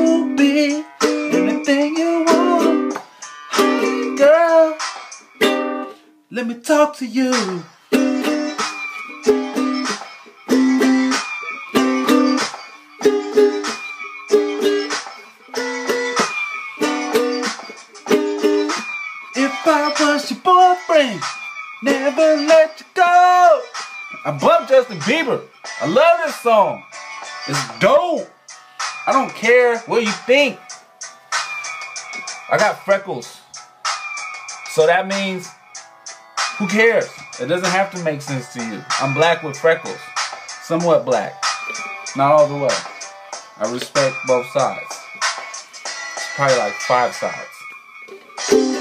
will be anything you want. Hey girl, let me talk to you. If I was your boyfriend, never let you go. I bump Justin Bieber. I love this song. It's dope. I don't care what you think. I got freckles. So that means, who cares? It doesn't have to make sense to you. I'm black with freckles. Somewhat black. Not all the way. I respect both sides. It's probably like 5 sides.